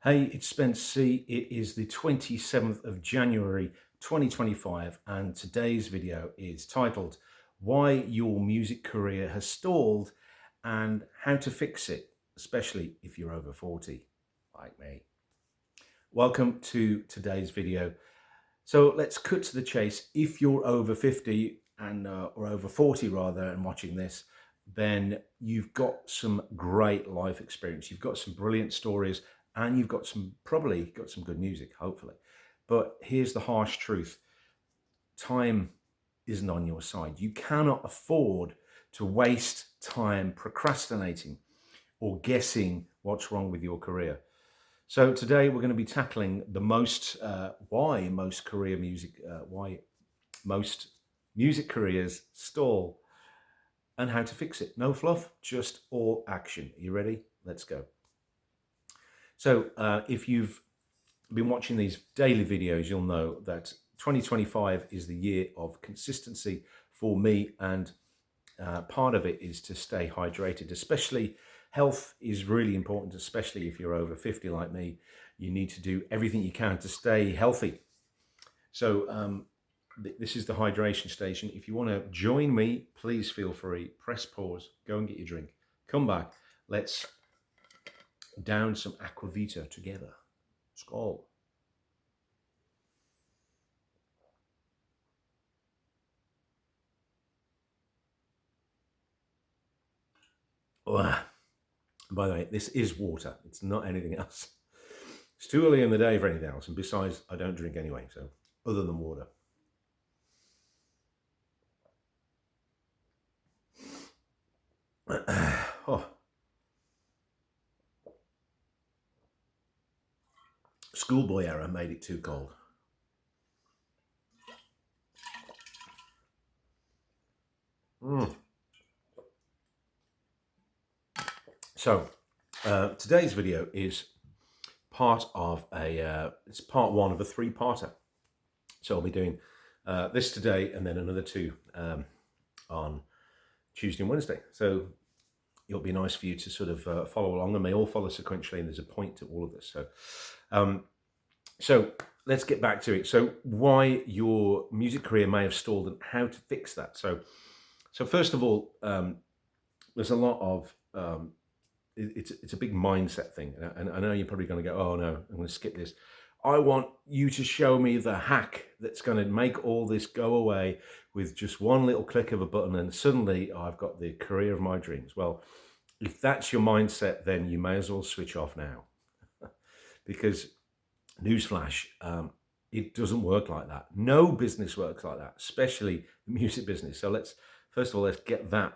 Hey, it's Spence C. It is the 27th of January 2025, and today's video is titled Why Your Music Career Has Stalled and How to Fix It, especially if you're over 40, like me. Welcome to today's video. So let's cut to the chase. If you're over 50 and or over 40 rather, and watching this, then you've got some great life experience. You've got some brilliant stories, and you've got probably got some good music, hopefully. But here's the harsh truth. Time isn't on your side. You cannot afford to waste time procrastinating or guessing what's wrong with your career. So today we're going to be tackling the why most music careers stall and how to fix it. No fluff, just all action. Are you ready? Let's go. So if you've been watching these daily videos, you'll know that 2025 is the year of consistency for me, and part of it is to stay hydrated. Especially health is really important, especially if you're over 50 like me. You need to do everything you can to stay healthy. So this is the hydration station. If you want to join me, please feel free. Press pause, go and get your drink, come back. Let's down some aquavita together. Skål. Oh, by the way, this is water. It's not anything else. It's too early in the day for anything else. And besides, I don't drink anyway. So other than water. Oh. Schoolboy error made it too cold. So today's video is part of it's part one of a three-parter. So I'll be doing this today and then another two on Tuesday and Wednesday. So it'll be nice for you to sort of follow along, and they all follow sequentially, and there's a point to all of this. So let's get back to it. So why your music career may have stalled and how to fix that. So first of all, there's a lot of it's a big mindset thing, and I know you're probably going to go, oh no, I'm going to skip this. I want you to show me the hack that's going to make all this go away with just one little click of a button, and suddenly I've got the career of my dreams. Well, if that's your mindset, then you may as well switch off now. Because newsflash, it doesn't work like that. No business works like that, especially the music business. So first of all, let's get that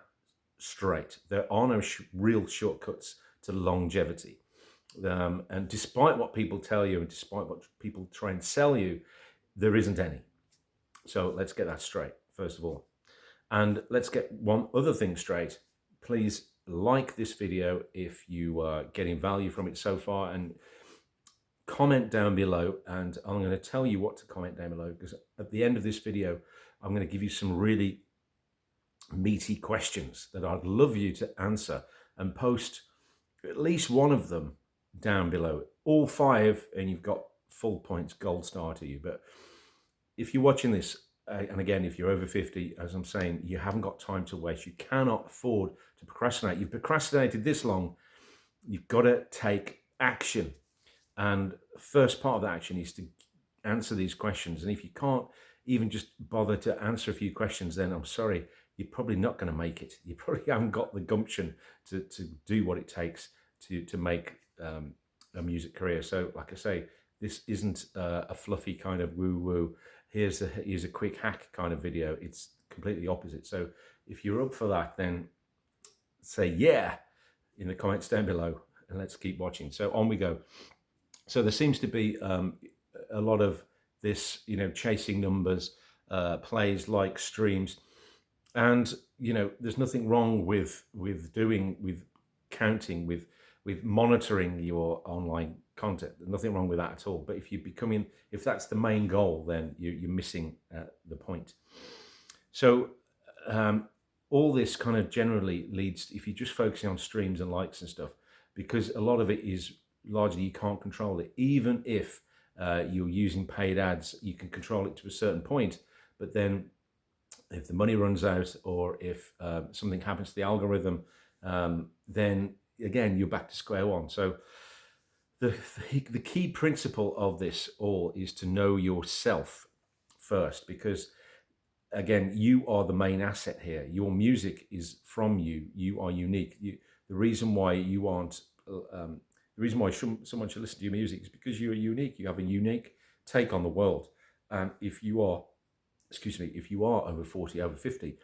straight. There are no real shortcuts to longevity. And despite what people tell you and despite what people try and sell you, there isn't any. So let's get that straight, first of all. And let's get one other thing straight. Please like this video if you are getting value from it so far, and comment down below, and I'm going to tell you what to comment down below, because at the end of this video, I'm going to give you some really meaty questions that I'd love you to answer, and post at least one of them down below. All five, and you've got full points, gold star to you. But if you're watching this, and again, if you're over 50, as I'm saying, you haven't got time to waste. You cannot afford to procrastinate. You've procrastinated this long. You've got to take action. And first part of the action is to answer these questions. And if you can't even just bother to answer a few questions, then I'm sorry, you're probably not going to make it. You probably haven't got the gumption to do what it takes to make a music career. So like I say, this isn't a fluffy kind of woo-woo, here's a quick hack kind of video. It's completely opposite. So if you're up for that, then say yeah in the comments down below, and let's keep watching. So on we go. So there seems to be a lot of this, chasing numbers, plays, likes, streams, and there's nothing wrong with counting, with monitoring your online content. There's nothing wrong with that at all. But if that's the main goal, then you're missing the point. So all this kind of generally leads, if you're just focusing on streams and likes and stuff, because a lot of it is largely you can't control it. Even if you're using paid ads, you can control it to a certain point. But then if the money runs out, or if something happens to the algorithm, then again, you're back to square one. So the, the key principle of this all is to know yourself first, because again, you are the main asset here. Your music is from you. You are unique. The reason why you aren't, the reason why someone should listen to your music is because you are unique. You have a unique take on the world. And if you are, excuse me, if you are over 40, over 50,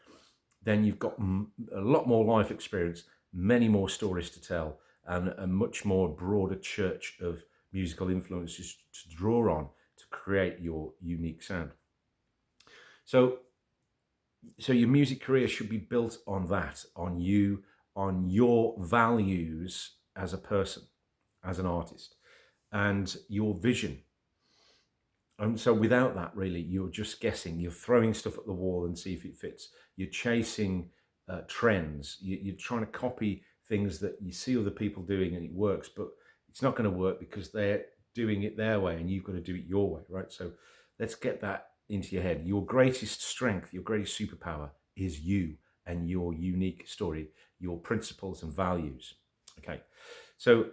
then you've got a lot more life experience, many more stories to tell, and a much more broader church of musical influences to draw on to create your unique sound. So your music career should be built on that, on you, on your values as a person, as an artist, and your vision. And so without that, really, you're just guessing. You're throwing stuff at the wall and see if it fits. You're chasing trends. You're trying to copy things that you see other people doing and it works, but it's not going to work because they're doing it their way and you've got to do it your way, right? So let's get that into your head. Your greatest strength, your greatest superpower is you and your unique story, your principles and values. Okay, so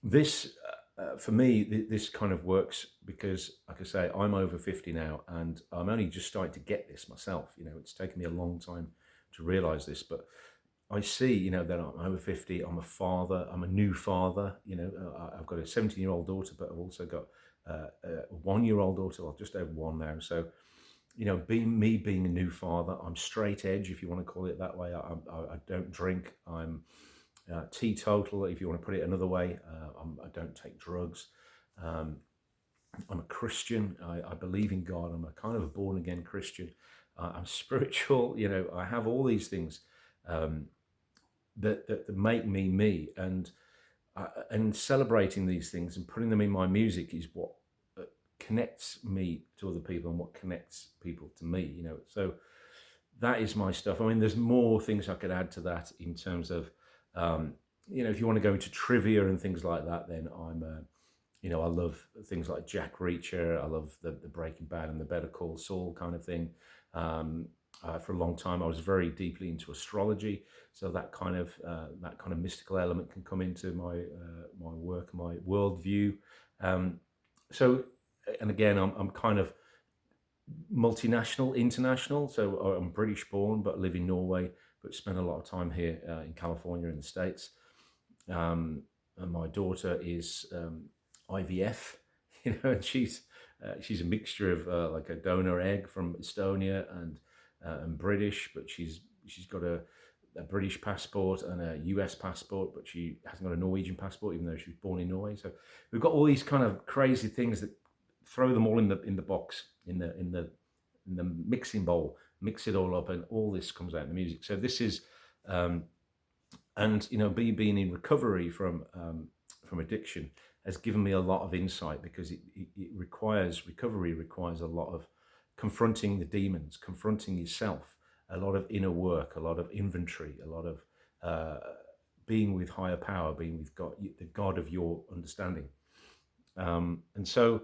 this for me, this kind of works because, like I say, I'm over 50 now and I'm only just starting to get this myself. It's taken me a long time to realize this, but I see, that I'm over 50, I'm a father, I'm a new father. I've got a 17-year-old daughter, but I've also got a 1-year-old daughter, well, just over one now. So, being a new father, I'm straight edge, if you want to call it that way. I don't drink. I'm teetotal, if you want to put it another way. I don't take drugs. I'm a Christian. I believe in God. I'm a kind of a born again Christian. I'm spiritual. I have all these things that make me me, and celebrating these things and putting them in my music is what connects me to other people and what connects people to me. So that is my stuff. I mean, there's more things I could add to that in terms of, if you want to go into trivia and things like that, then I'm, I love things like Jack Reacher. I love the Breaking Bad and the Better Call Saul kind of thing. For a long time, I was very deeply into astrology, so that kind of mystical element can come into my work, my worldview. So, and again, I'm kind of multinational, international. So I'm British born, but live in Norway, but spend a lot of time here in California in the States. And my daughter is IVF, and she's a mixture of like a donor egg from Estonia and British, but she's got a British passport and a US passport, but she hasn't got a Norwegian passport, even though she was born in Norway. So we've got all these kind of crazy things that throw them all in the box, in the mixing bowl, mix it all up, and all this comes out in the music. So this is, and being in recovery from addiction has given me a lot of insight, because recovery requires a lot of confronting the demons, confronting yourself, a lot of inner work, a lot of inventory, a lot of being with higher power, being with God, the God of your understanding. And so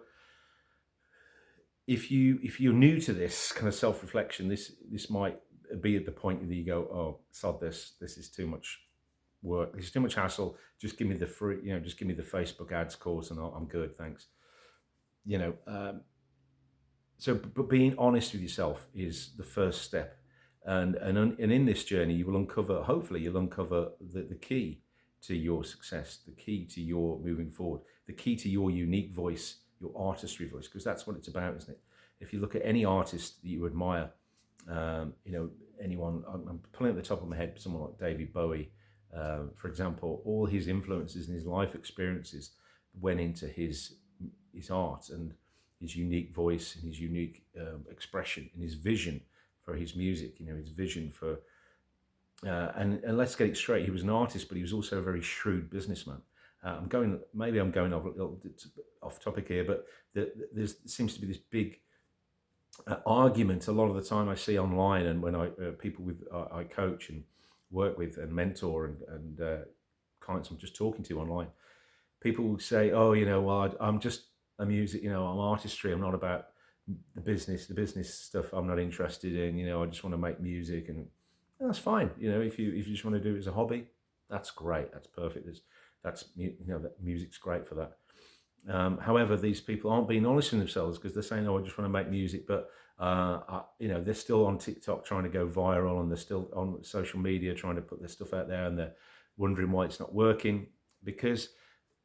if you're new to this kind of self-reflection, this might be at the point that you go, oh, sod this is too much work, this is too much hassle, just give me the free, just give me the Facebook ads course and I'm good, thanks. So but being honest with yourself is the first step, and in this journey you will uncover, hopefully you'll uncover the key to your success, the key to your moving forward, the key to your unique voice, your artistry voice, because that's what it's about, isn't it? If you look at any artist that you admire, anyone, I'm pulling at the top of my head, someone like David Bowie, for example, all his influences and his life experiences went into his art and his unique voice and his unique expression and his vision for his music, his vision for, and let's get it straight, he was an artist, but he was also a very shrewd businessman. I'm going off a little bit off topic here, but there seems to be this big argument a lot of the time I see online, and when I people with I coach and work with and mentor and clients I'm just talking to online, people will say, "Oh, well, I'm just a music, I'm artistry. I'm not about the business stuff. I'm not interested in. I just want to make music, and that's fine. If you just want to do it as a hobby, that's great. That's perfect. That music's great for that. However, these people aren't being honest with themselves because they're saying, "Oh, I just want to make music," but they're still on TikTok trying to go viral, and they're still on social media trying to put their stuff out there, and they're wondering why it's not working because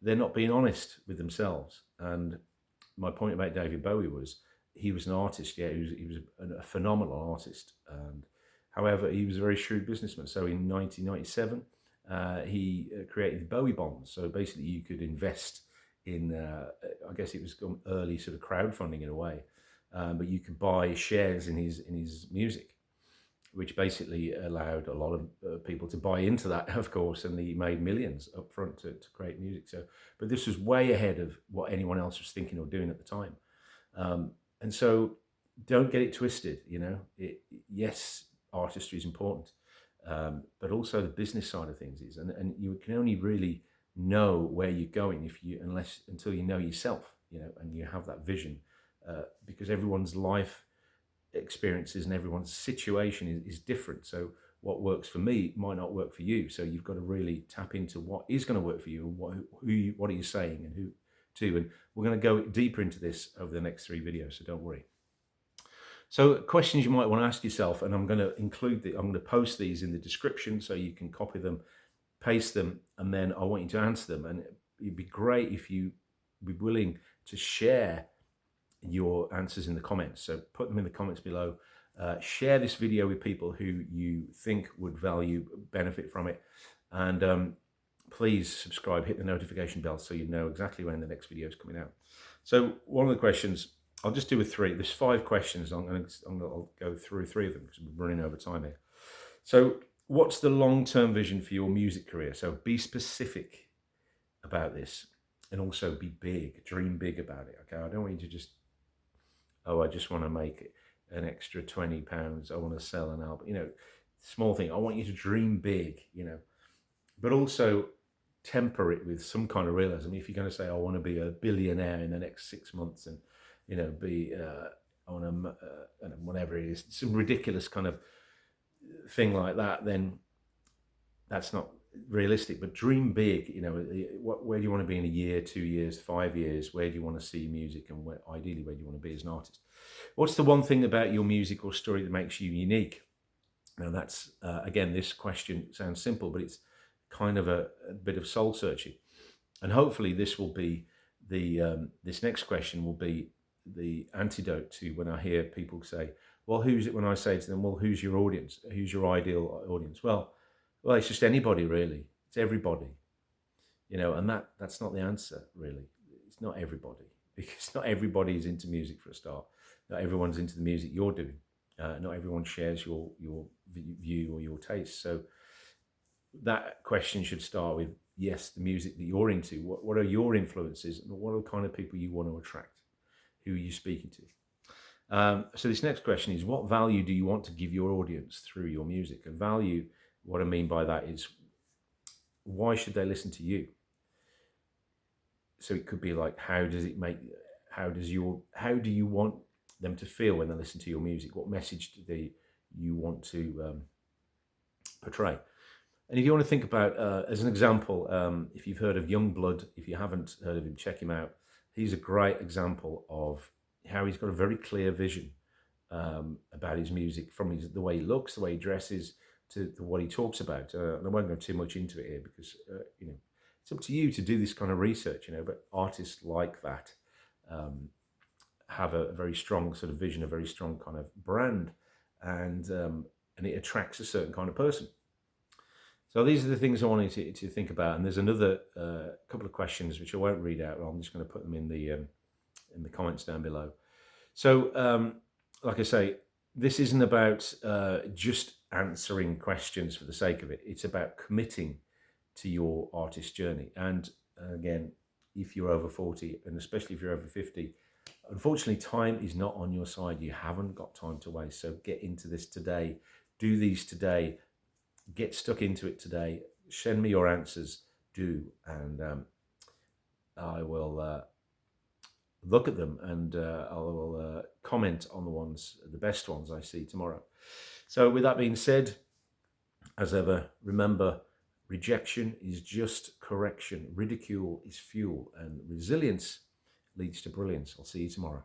they're not being honest with themselves. And my point about David Bowie was he was an artist. Yeah, he was a phenomenal artist. And however, he was a very shrewd businessman. So in 1997, he created the Bowie bonds. So basically, you could invest in, I guess it was early sort of crowdfunding in a way, but you could buy shares in his music, which basically allowed a lot of people to buy into that, of course, and he made millions up front to create music. So, but this was way ahead of what anyone else was thinking or doing at the time. And so don't get it twisted, yes, artistry is important, but also the business side of things is, and you can only really know where you're going until you know yourself, and you have that vision, because everyone's life experiences and everyone's situation is different. So what works for me might not work for you. So you've got to really tap into what is going to work for you and what are you saying and who to. And we're going to go deeper into this over the next 3 videos, so don't worry. So questions you might want to ask yourself, and I'm going to post these in the description so you can copy them, paste them, and then I want you to answer them. And it'd be great if you be willing to share your answers in the comments. So put them in the comments below. Share this video with people who you think would benefit from it. And please subscribe, hit the notification bell so you know exactly when the next video is coming out. So one of the questions, I'll just do with 3. There's 5 questions. I'll go through 3 of them because we're running over time here. So what's the long-term vision for your music career? So be specific about this, and also be big, dream big about it. Okay, I don't want you to just, I just want to make an extra £20. I want to sell an album, small thing. I want you to dream big, but also temper it with some kind of realism. If you're going to say, I want to be a billionaire in the next 6 months and, I want to, whatever it is, some ridiculous kind of thing like that, then that's not realistic. But dream big, where do you want to be in a year, 2 years, 5 years? Where do you want to see music, and ideally where do you want to be as an artist? What's the one thing about your music or story that makes you unique? Now that's, again, this question sounds simple, but it's kind of a bit of soul searching. And hopefully this will be this next question will be the antidote to when I hear people say, well, when I say to them, well, who's your audience? Who's your ideal audience? Well, it's just anybody, really. It's everybody, and that's not the answer, really. It's not everybody, because not everybody is into music for a start. Not everyone's into the music you're doing. Not everyone shares your view or your taste. So that question should start with, yes, the music that you're into. What are your influences? And what are the kind of people you want to attract? Who are you speaking to? So this next question is, what value do you want to give your audience through your music? And value, what I mean by that is, why should they listen to you? So it could be like, how do you want them to feel when they listen to your music? What message do you want to portray? And if you want to think about, as an example, if you've heard of Youngblood, if you haven't heard of him, check him out. He's a great example of how he's got a very clear vision about his music, from the way he looks, the way he dresses, to what he talks about. And I won't go too much into it here because, it's up to you to do this kind of research, but artists like that have a very strong sort of vision, a very strong kind of brand, and it attracts a certain kind of person. So these are the things I wanted to think about. And there's another couple of questions which I won't read out. I'm just going to put them in the comments down below. So like I say, this isn't about just answering questions for the sake of it. It's about committing to your artist journey. And again, if you're over 40, and especially if you're over 50, unfortunately, time is not on your side. You haven't got time to waste. So get into this today. Do these today. Get stuck into it today. Send me your answers. do, and I will look at them, and I will comment on the best ones I see tomorrow. So with that being said, as ever, remember, rejection is just correction, ridicule is fuel, and resilience leads to brilliance. I'll see you tomorrow.